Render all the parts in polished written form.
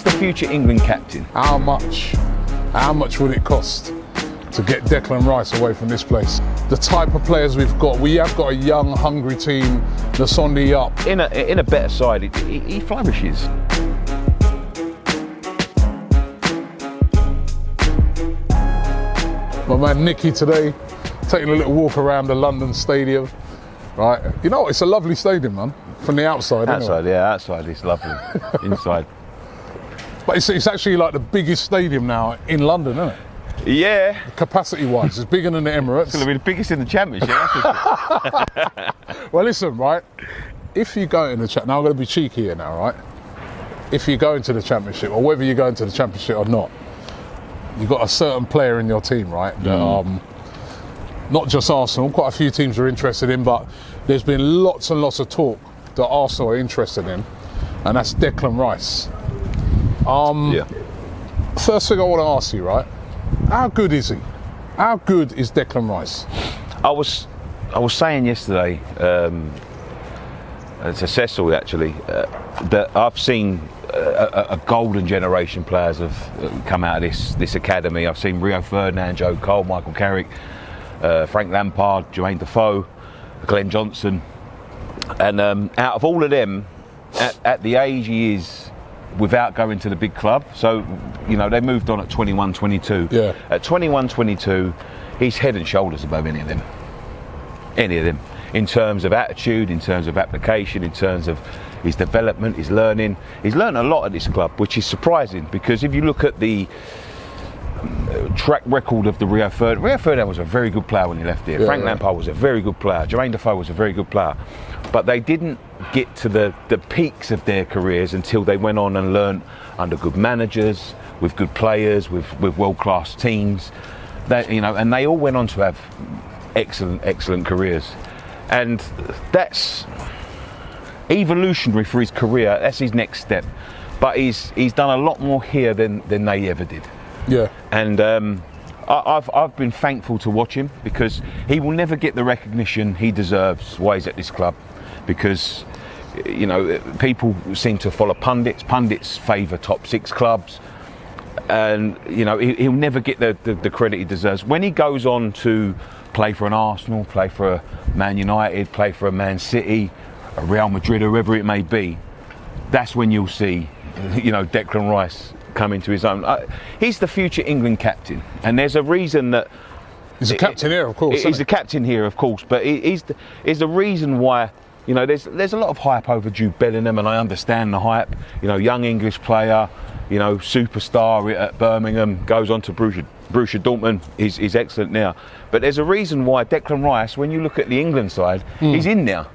He's the future England captain. How much would it cost to get Declan Rice away from this place? The type of players we've got, we have got a young, hungry team that's on the up. In a better side, he flourishes. My man Nicky today, taking a little walk around the London Stadium. Right, you know, it's a lovely stadium, man, from the outside. Outside, anyway. yeah, outside it's lovely. Inside. But it's actually like the biggest stadium now in London, isn't it? Yeah. Capacity-wise, it's bigger than the Emirates. It's going to be the biggest in the Championship, that's for sure. Well, listen, right, if you go into the now I'm going to be cheeky here now, right? If you go into the Championship, or whether you go into the Championship or not, you've got a certain player in your team, right, that not just Arsenal, quite a few teams are interested in, but there's been lots and lots of talk that Arsenal are interested in, and that's Declan Rice. Yeah. First thing I want to ask you, right, how good is he? How good is Declan Rice? I was saying yesterday to Cecil actually that I've seen a golden generation players have come out of this academy. I've seen Rio Ferdinand, Joe Cole, Michael Carrick, Frank Lampard, Jermaine Defoe, Glenn Johnson, and out of all of them, at the age he is, without going to the big club, so you know they moved on at 21, 22. Yeah. At 21, 22, he's head and shoulders above any of them. Any of them, in terms of attitude, in terms of application, in terms of his development, his learning. He's learned a lot at this club, which is surprising because if you look at the track record of the Rio Ferdinand was a very good player when he left here. Yeah, Frank Lampard was a very good player. Jermaine Defoe was a very good player. But they didn't get to the peaks of their careers until they went on and learned under good managers, with good players, with world-class teams. And they all went on to have excellent careers. And that's evolutionary for his career. That's his next step. But he's done a lot more here than they ever did. Yeah. And I've been thankful to watch him because he will never get the recognition he deserves while he's at this club, because you know people seem to follow pundits. Pundits favour top 6 clubs, and you know he'll never get the credit he deserves. When he goes on to play for an Arsenal, play for a Man United, play for a Man City, a Real Madrid, whoever it may be, that's when you'll see, you know, Declan Rice come into his own. He's the future England captain, and there's a reason that he's a captain here, of course. He's the captain here, of course, but he's the reason why. You know, there's a lot of hype over Jude Bellingham, and I understand the hype. You know, young English player, you know, superstar at Birmingham, goes on to Borussia Dortmund, is excellent now. But there's a reason why Declan Rice, when you look at the England side, he's in there.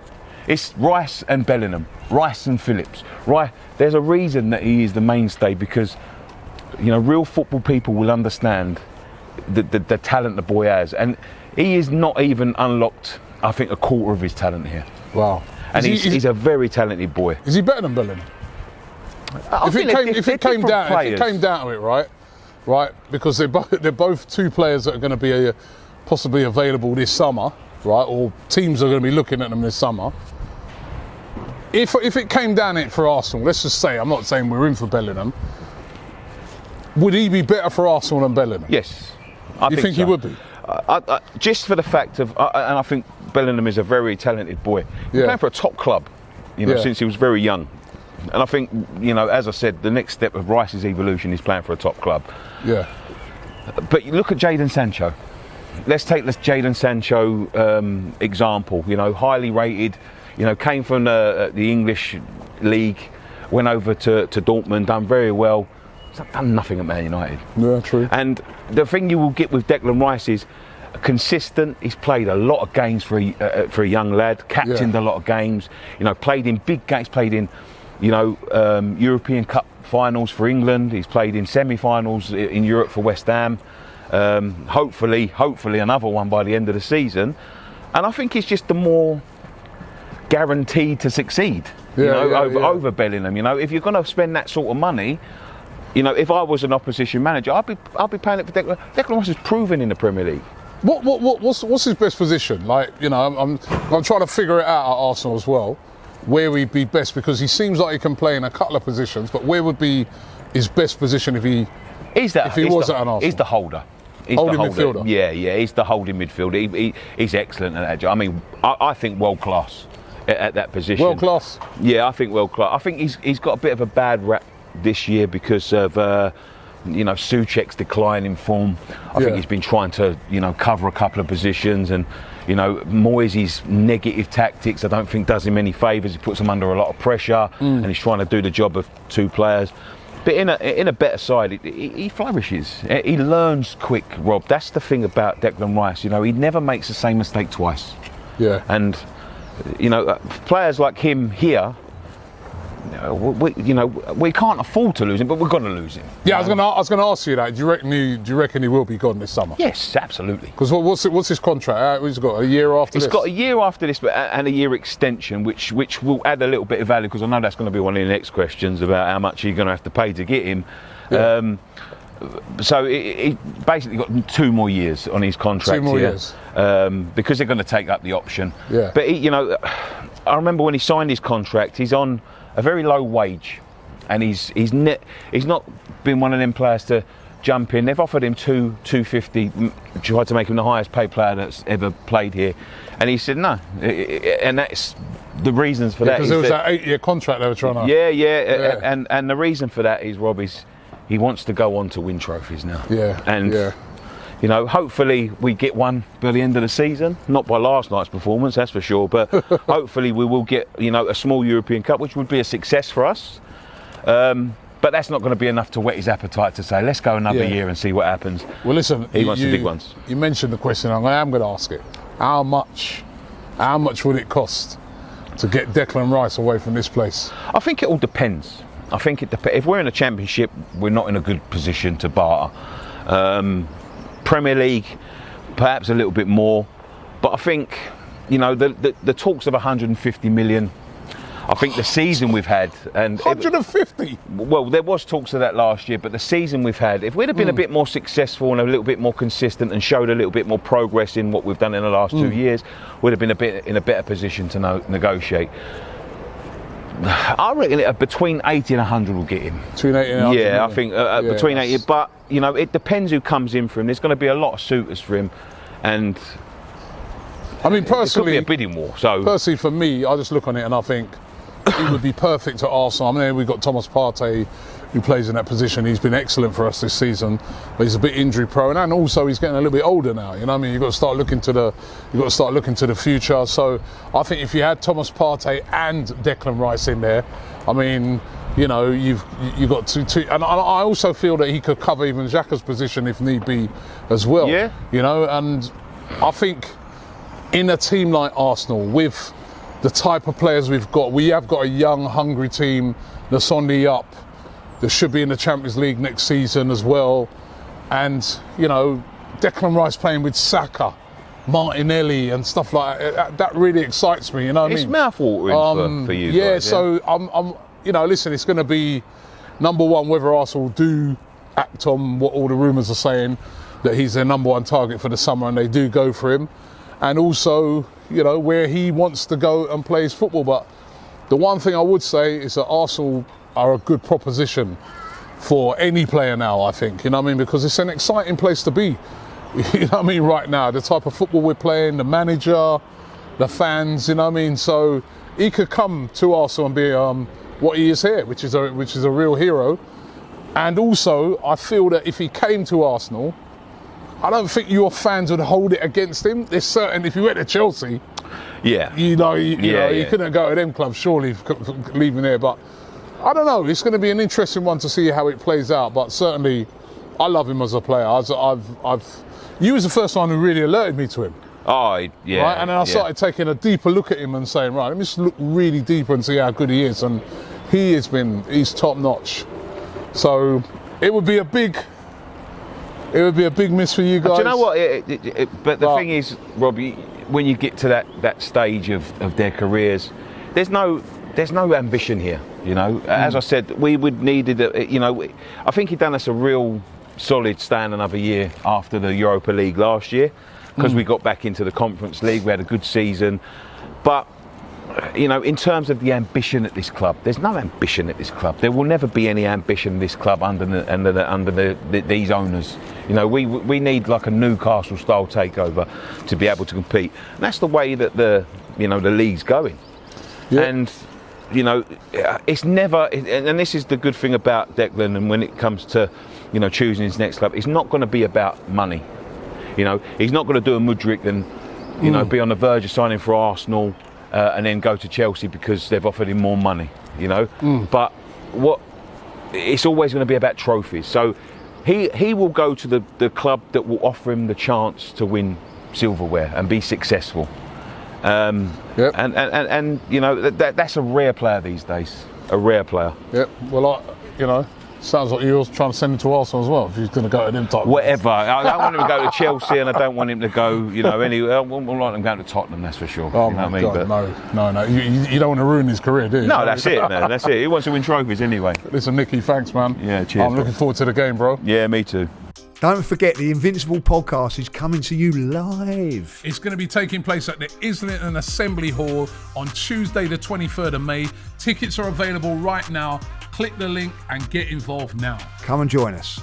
It's Rice and Bellingham, Rice and Phillips. Right? There's a reason that he is the mainstay, because you know real football people will understand the talent the boy has, and he is not even unlocked, I think, a quarter of his talent here. Wow. And he's a very talented boy. Is he better than Bellingham? If it came down to it, right, because they're both two players that are going to be possibly available this summer, right, or teams are going to be looking at them this summer. If it came down to it for Arsenal, let's just say, I'm not saying we're in for Bellingham, would he be better for Arsenal than Bellingham? Yes. You think he would be? Just for the fact of, and I think Bellingham is a very talented boy. He's playing for a top club, you know, since he was very young. And I think, you know, as I said, the next step of Rice's evolution is playing for a top club. Yeah. But you look at Jadon Sancho. Let's take this Jadon Sancho example. You know, highly rated. You know, came from the English league, went over to Dortmund, done very well. He's done nothing at Man United. Yeah, true. And the thing you will get with Declan Rice is consistent. He's played a lot of games for a young lad, captained a lot of games. You know, played in big games, played in, you know, European Cup finals for England. He's played in semi-finals in Europe for West Ham. Hopefully another one by the end of the season. And I think he's just the more guaranteed to succeed. Over Bellingham. You know, if you're going to spend that sort of money, you know, if I was an opposition manager, I'd be paying it for Declan. Declan Rice is proven in the Premier League. What's his best position? Like, you know, I'm trying to figure it out at Arsenal as well, where he'd be best, because he seems like he can play in a couple of positions, but where would be his best position if he was at an Arsenal? He's the holder. Holding midfielder? Yeah, he's the holding midfielder. He's excellent at that job. I mean, I think world class at that position. World class? Yeah, I think world class. I think he's got a bit of a bad rap this year because of Souček's decline in form. I think he's been trying to cover a couple of positions, and Moyes' negative tactics I don't think does him any favours. He puts him under a lot of pressure, and he's trying to do the job of two players. But in a better side, he flourishes. He learns quick, Rob. That's the thing about Declan Rice. He never makes the same mistake twice. Yeah. And players like him here, we can't afford to lose him, but we're going to lose him. Yeah, I was going to ask you that. Do you reckon he will be gone this summer? Yes, absolutely. Because what's his contract? He's got a year after this. He's got a year after this, and a year extension, which will add a little bit of value, because I know that's going to be one of the next questions about how much you're going to have to pay to get him. Yeah. So he basically got 2 more years on his contract. 2 more years. Because they're going to take up the option. Yeah. But I remember when he signed his contract, he's on a very low wage, and he's not been one of them players to jump in. They've offered him $250, tried to make him the highest paid player that's ever played here, and he said no. And that's the reasons for that. Because there was that 8-year contract they were trying to. Yeah. And the reason for that is, Rob, he wants to go on to win trophies now. Yeah. And hopefully we get one by the end of the season. Not by last night's performance, that's for sure. But hopefully we will get, a small European Cup, which would be a success for us. But that's not going to be enough to whet his appetite to say, let's go another year and see what happens. Well, listen, he wants the big ones. You mentioned the question. I am going to ask it. How much would it cost to get Declan Rice away from this place? I think it all depends. I think it depends. If we're in a championship, we're not in a good position to barter. Premier League, perhaps a little bit more, but I think the talks of 150 million. I think the season we've had, and 150. Well, there was talks of that last year, but the season we've had, if we'd have been a bit more successful and a little bit more consistent and showed a little bit more progress in what we've done in the last 2 years, we'd have been in a better position to negotiate. I reckon between 80 and 100 will get him. Between 80 and 100? Yeah, I think between 80. But, it depends who comes in for him. There's going to be a lot of suitors for him. And, I mean, personally, it could be a bidding war. So personally, for me, I just look on it and I think he would be perfect at Arsenal. I mean, we've got Thomas Partey, who plays in that position. He's been excellent for us this season, but he's a bit injury prone, and also he's getting a little bit older now. You know what I mean? You've got to start looking to the future. So I think if you had Thomas Partey and Declan Rice in there, I mean, you've got two, and I also feel that he could cover even Xhaka's position if need be as well. Yeah. And I think in a team like Arsenal, with the type of players we have got a young, hungry team that's on the up. That should be in the Champions League next season as well. And, Declan Rice playing with Saka, Martinelli and stuff like that, that really excites me, what I mean? It's mouth-watering for you guys. Yeah, so I'm listen, it's going to be number one whether Arsenal do act on what all the rumours are saying, that he's their number one target for the summer and they do go for him. And also, where he wants to go and play his football. But the one thing I would say is that Arsenal are a good proposition for any player now, I think, because it's an exciting place to be, right now, the type of football we're playing, the manager, the fans, so he could come to Arsenal and be what he is here, which is a real hero. And also, I feel that if he came to Arsenal, I don't think your fans would hold it against him. There's certain, if you went to Chelsea, you couldn't go to them clubs, surely, leaving there, but I don't know. It's going to be an interesting one to see how it plays out. But certainly, I love him as a player. You was the first one who really alerted me to him. Oh, yeah. Right? And then I started taking a deeper look at him and saying, right, let me just look really deeper and see how good he is. And he's top notch. So it would be a big miss for you guys. Do you know what? But the thing is, Robbie, when you get to that stage of their careers, there's no ambition here. As I said, we would needed. I think he'd done us a real solid stand another year after the Europa League last year, because we got back into the Conference League. We had a good season, but you know, in terms of the ambition at this club, there's no ambition at this club. There will never be any ambition in this club under these owners. You know, we need like a Newcastle style takeover to be able to compete. And that's the way that the league's going. Yeah. And you know, it's never. And this is the good thing about Declan. And when it comes to, you know, choosing his next club, it's not going to be about money. You know, he's not going to do a Mudryk and, you know, be on the verge of signing for Arsenal. And then go to Chelsea because they've offered him more money, you know. But it's always going to be about trophies. So he will go to the club that will offer him the chance to win silverware and be successful. And you know, that's a rare player these days. A rare player. Yep. Well, you know, sounds like you're trying to send him to Arsenal as well. If he's going to go to them type. Whatever. I don't want him to go to Chelsea, and I don't want him to go, you know, anywhere. I wouldn't want him going to Tottenham. That's for sure. Oh, you know my God, no. You don't want to ruin his career, do you? No, that's it. Man. That's it. He wants to win trophies anyway. Listen, Nicky, thanks, man. Yeah, cheers. I'm looking forward to the game, bro. Yeah, me too. Don't forget, the Invincible podcast is coming to you live. It's going to be taking place at the Islington Assembly Hall on Tuesday, the 23rd of May. Tickets are available right now. Click the link and get involved now. Come and join us.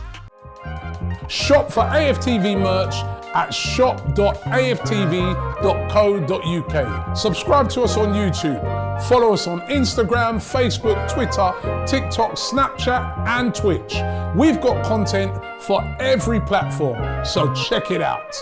Shop for AFTV merch at shop.aftv.co.uk. Subscribe to us on YouTube. Follow us on Instagram, Facebook, Twitter, TikTok, Snapchat, and Twitch. We've got content for every platform, so check it out.